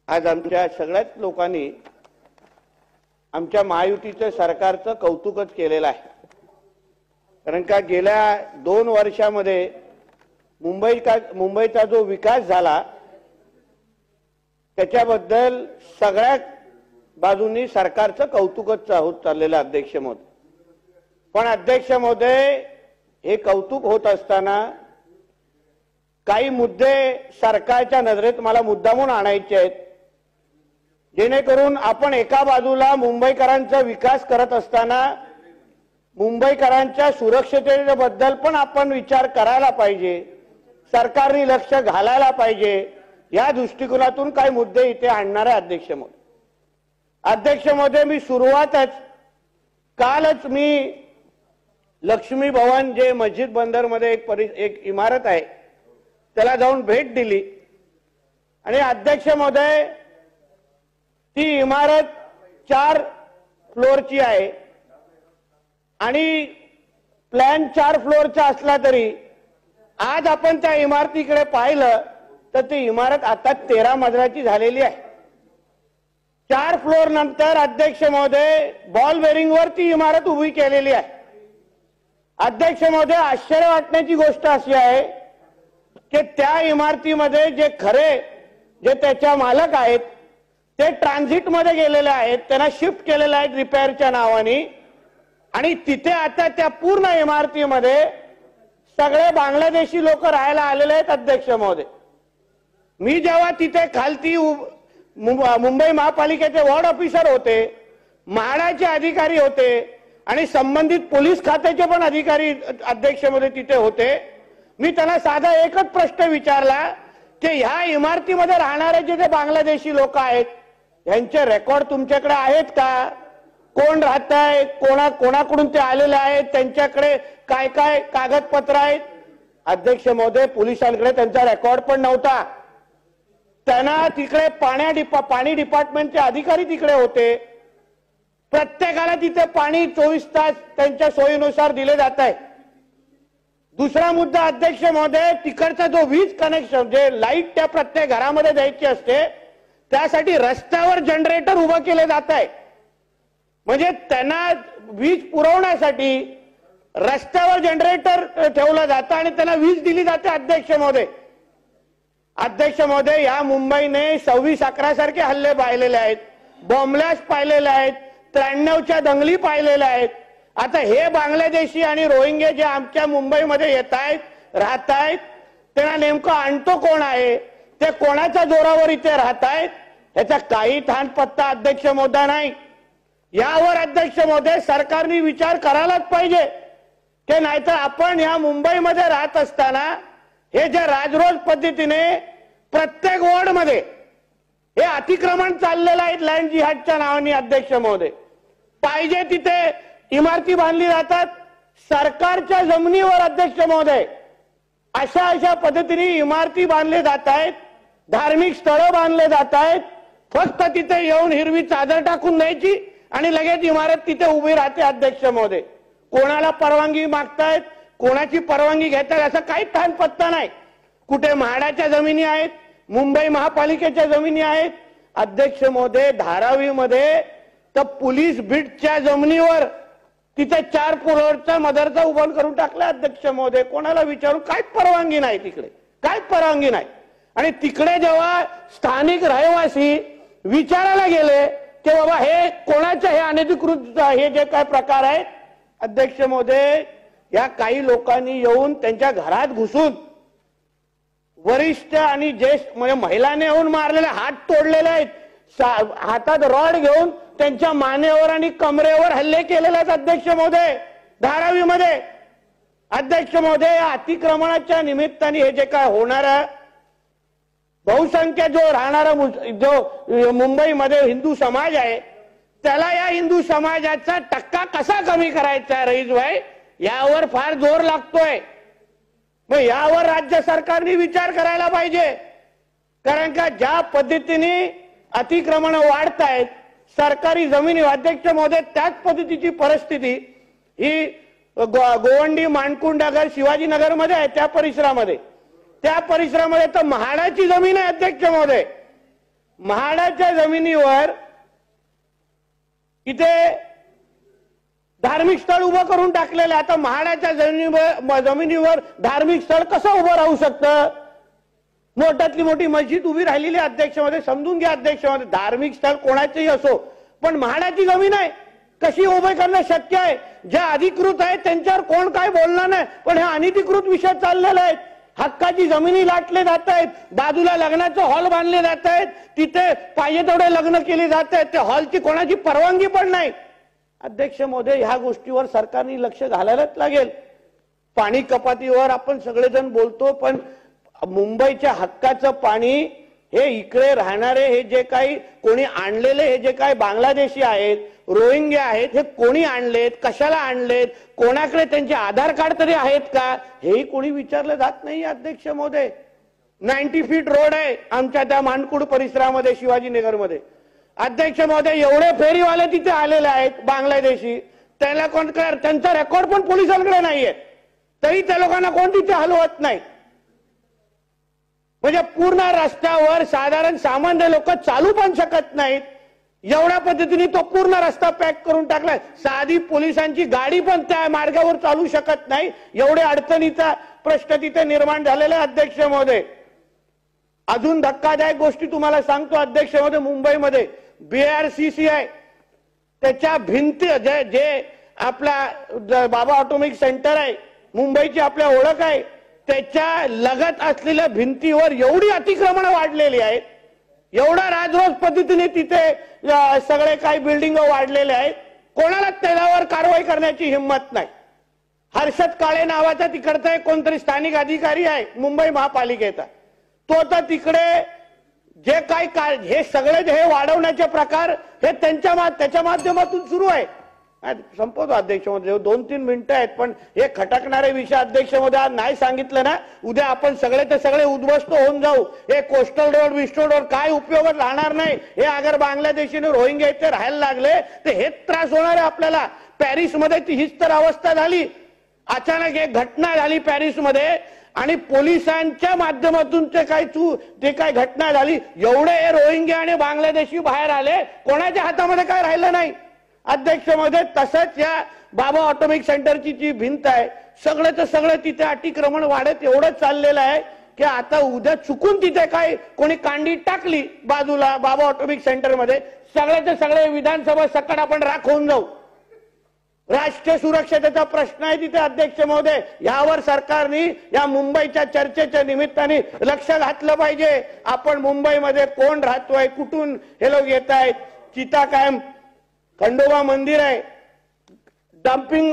आज आमच्या सगळ्याच लोकांनी आमच्या महायुतीच्या सरकारचं कौतुकच केलेलं आहे। कारण का गेल्या 2 वर्षामध्ये मुंबईचा जो विकास झाला त्याच्याबद्दल सगळ्या बाजूंनी सरकारचं कौतुकच होत चाललेलं अध्यक्ष महोदय। पण अध्यक्ष महोदय, हे कौतुक होत असताना काही मुद्दे सरकारच्या नजरेत मला मुद्दामून आणायचे आहेत, जेणेकरून आपण एका बाजूला मुंबईकरांचा विकास करत असताना मुंबईकरांच्या सुरक्षिततेबद्दल पण आपण विचार करायला पाहिजे, सरकारने लक्ष घालायला पाहिजे, या दृष्टिकोनातून काही मुद्दे इथे आणणार आहे अध्यक्ष महोदय। अध्यक्ष महोदय, मी सुरुवातच कालच मी लक्ष्मी भवन जे मस्जिद बंदरमध्ये एक इमारत आहे त्याला जाऊन भेट दिली आणि अध्यक्ष महोदय, ती इमारत 4 फ्लोअरची आहे आणि प्लॅन 4 फ्लोअरचा असला तरी आज आपण त्या इमारतीकडे पाहिलं तर ती इमारत आता 13 मजल्याची झालेली आहे। 4 फ्लोअर नंतर अध्यक्ष महोदय बॉल बेरिंगवर ती इमारत उभी केलेली आहे। अध्यक्ष महोदय, आश्चर्य वाटण्याची गोष्ट अशी आहे की त्या इमारतीमध्ये जे त्याच्या मालक आहेत ते ट्रान्झिटमध्ये गेलेले आहेत, त्यांना शिफ्ट केलेले आहेत रिपेअरच्या नावाने आणि तिथे आता त्या पूर्ण इमारतीमध्ये सगळे बांगलादेशी लोक राहायला आलेले आहेत। अध्यक्ष महोदय, मी जेव्हा तिथे खालती मुंबई महापालिकेचे वॉर्ड ऑफिसर होते, म्हाडाचे अधिकारी होते आणि संबंधित पोलीस खात्याचे पण अधिकारी अध्यक्ष महोदय तिथे होते, मी त्यांना साधा एकच प्रश्न विचारला की ह्या इमारतीमध्ये राहणारे जे बांगलादेशी लोक आहेत यांचे रेकॉर्ड तुमच्याकडे आहेत का? कोण राहत आहे, कोणाकडून ते आलेले आहेत, त्यांच्याकडे काय काय कागदपत्र आहेत? अध्यक्ष महोदय, पोलिसांकडे त्यांचा रेकॉर्ड पण नव्हता। त्यांना तिकडे पाणी डिपार्टमेंटचे अधिकारी तिकडे होते, प्रत्येकाला तिथे पाणी 24 तास त्यांच्या सोयीनुसार दिले जात आहे। दुसरा मुद्दा अध्यक्ष महोदय, तिकडचा जो वीज कनेक्शन जे लाईट त्या प्रत्येक घरामध्ये द्यायची असते त्यासाठी रस्त्यावर जनरेटर उभं केले जात आहे, म्हणजे त्यांना वीज पुरवण्यासाठी रस्त्यावर जनरेटर ठेवलं जातं आणि त्यांना वीज दिली जाते। अध्यक्ष महोदय, या मुंबईने 26/11 सारखे हल्ले पाहिलेले आहेत, बॉम्बलास्ट पाहिलेले आहेत, 93च्या दंगली पाहिलेल्या आहेत। आता हे बांगलादेशी आणि रोहिंग्या जे आमच्या मुंबईमध्ये येत आहेत, राहत आहेत, त्यांना नेमकं आणतो कोण आहे, ते कोणाच्या जोरावर इथे राहत आहेत, याचा काही थानपत्ता अध्यक्ष महोदय नाही। यावर अध्यक्ष महोदय सरकारने विचार करायलाच पाहिजे की नाहीतर आपण या मुंबईमध्ये राहत असताना हे जे राजरोज पद्धतीने प्रत्येक वॉर्डमध्ये हे अतिक्रमण चाललेलं आहे लँड जिहादच्या नावाने। अध्यक्ष महोदय, पाहिजे तिथे इमारती बांधली जातात सरकारच्या जमिनीवर। अध्यक्ष महोदय, अशा पद्धतीने इमारती बांधले जात आहेत, धार्मिक स्थळं बांधले जात आहेत, फक्त तिथे येऊन हिरवी चादर टाकून द्यायची आणि लगेच इमारत तिथे उभी राहते। अध्यक्ष महोदय, कोणाला परवानगी मागतायत, कोणाची परवानगी घेतात असं काही थानपत्ता नाही। कुठे म्हाडाच्या जमिनी आहेत, मुंबई महापालिकेच्या जमिनी आहेत। अध्यक्ष महोदय, धारावीमध्ये तर पोलीस बीटच्या जमिनीवर तिथे 4 फ्लोअरचा मदरसा उभा करून टाकला। अध्यक्ष महोदय, कोणाला विचारून काय परवानगी नाही, तिकडे काय परवानगी नाही। आणि तिकडे जेव्हा स्थानिक रहिवासी विचारायला गेले की बाबा हे कोणाचं हे अनधिकृत हे जे काय प्रकार आहे, अध्यक्ष महोदय, या काही लोकांनी येऊन त्यांच्या घरात घुसून वरिष्ठ आणि ज्येष्ठ म्हणजे महिलांनी येऊन मारलेले, हात तोडलेले आहेत, हातात रॉड घेऊन त्यांच्या मानेवर आणि कमरेवर हल्ले केलेले आहेत। अध्यक्ष महोदय, धारावीमध्ये अध्यक्ष महोदय, अतिक्रमणाच्या निमित्ताने हे जे काय होणारा बहुसंख्य जो राहणारा जो मुंबईमध्ये हिंदू समाज आहे त्याला या हिंदू समाजाचा टक्का कसा कमी करायचा रईस भाई, यावर फार जोर लागतोय। मग यावर राज्य सरकारने विचार करायला पाहिजे, कारण का ज्या पद्धतीने अतिक्रमण वाढत आहेत सरकारी जमिनी, अध्यक्ष महोदय, त्याच पद्धतीची परिस्थिती ही गोवंडी, मानकुंड नगर, शिवाजीनगर मध्ये आहे। त्या परिसरामध्ये तर म्हाडाची जमीन आहे। अध्यक्ष महोदय, म्हाडाच्या जमिनीवर इथे धार्मिक स्थळ उभं करून टाकलेलं आहे। आता म्हाडाच्या जमिनीवर धार्मिक स्थळ कसं उभं राहू शकतं? मोठ्यातली मोठी मस्जिद उभी राहिलेली अध्यक्षमध्ये, समजून घ्या अध्यक्षमध्ये, धार्मिक स्थळ कोणाचंही असो, पण म्हाडाची जमीन आहे, कशी उभे करणं शक्य आहे? ज्या अधिकृत आहेत त्यांच्यावर कोण काय बोलणार नाही, पण हे अनधिकृत विषय चाललेले आहेत। हक्काची जमिनी लाटले जात आहेत, बाजूला लग्नाचे हॉल बांधले जात आहेत, तिथे पाहिजे तेवढे लग्न केले जात आहेत, त्या हॉलची कोणाची परवानगी पण नाही। अध्यक्ष महोदय, ह्या गोष्टीवर सरकारने लक्ष घालायलाच लागेल। पाणी कपातीवर आपण सगळेजण बोलतो, पण मुंबईच्या हक्काचं पाणी हे इकडे राहणारे हे जे काही कोणी आणलेले हे जे काही बांगलादेशी आहेत, रोहिंग्या आहेत, हे कोणी आणलेत, कशाला आणलेत, कोणाकडे त्यांचे आधार कार्ड तरी आहेत का, हेही कोणी विचारलं जात नाही। अध्यक्ष महोदय, 90 फीट रोड आहे आमच्या त्या मानकुड परिसरामध्ये, शिवाजीनगरमध्ये। अध्यक्ष महोदय, एवढे फेरीवाले तिथे आलेले आहेत बांगलादेशी, त्याला कोण त्यांचा रेकॉर्ड पण पोलिसांकडे नाहीये, तरी त्या लोकांना कोण तिथे हलवत नाही। म्हणजे पूर्ण रस्त्यावर साधारण सामान्य लोक चालू पण शकत नाहीत, एवढ्या पद्धतीने तो पूर्ण रस्ता पॅक करून टाकलाय। साधी पोलिसांची गाडी पण त्या मार्गावर चालू शकत नाही, एवढे अडचणीचा प्रश्न तिथे निर्माण झालेला आहे। अध्यक्ष महोदय, अजून धक्कादायक गोष्टी तुम्हाला सांगतो अध्यक्ष महोदय, मुंबईमध्ये BRCC आहे, त्याच्या भिंती जे आपला बाबा ऑटोमिक सेंटर आहे, मुंबईची आपल्या ओळख आहे, त्याच्या लगत असलेल्या भिंतीवर एवढी अतिक्रमण वाढलेली आहेत, एवढा राजरोस पद्धतीने तिथे सगळे काही बिल्डिंग वाढलेले आहेत, कोणाला त्याच्यावर कारवाई करण्याची हिंमत नाही। हर्षद काळे नावाचा तिकडचा एक कोणतरी स्थानिक अधिकारी आहे मुंबई महापालिकेचा, तो तर तिकडे जे काही हे सगळे हे वाढवण्याचे प्रकार हे त्याच्या माध्यमातून सुरू आहे। संपवतो अध्यक्ष महोदय, 2-3 मिनिटं आहेत, पण हे खटकणारे विषय अध्यक्ष महोदय आज नाही सांगितलं ना, उद्या आपण सगळे ते सगळे उद्ध्वस्त होऊन जाऊ। हे कोस्टल रोड विस्टल रोड काय उपयोगात राहणार नाही। हे अगर बांगलादेशीने रोहिंग्या इथे राहायला लागले तर हेच त्रास होणार आहे आपल्याला। पॅरिसमध्ये हीच तर अवस्था झाली, अचानक एक घटना झाली पॅरिसमध्ये आणि पोलिसांच्या माध्यमातून ते काय घटना झाली, एवढे रोहिंग्या आणि बांगलादेशी बाहेर आले, कोणाच्या हातामध्ये काय राहिलं नाही। अध्यक्ष महोदय, तसंच या बाबा ऑटोमिक सेंटरची जी भिंत आहे, सगळं तिथे अतिक्रमण वाढत एवढं चाललेलं आहे की आता उद्या चुकून तिथे काय कोणी कांडी टाकली बाजूला बाबा ऑटोमिक सेंटरमध्ये, सगळे विधानसभा सकट आपण राखून जाऊ। राष्ट्रीय सुरक्षेचा प्रश्न आहे तिथे अध्यक्ष महोदय, यावर सरकारने या मुंबईच्या चर्चेच्या निमित्ताने लक्ष घातलं पाहिजे। आपण मुंबईमध्ये कोण राहतोय, कुठून हे लोक येत आहेत, चिता कायम खंडोबा मंदिर आहे, डम्पिंग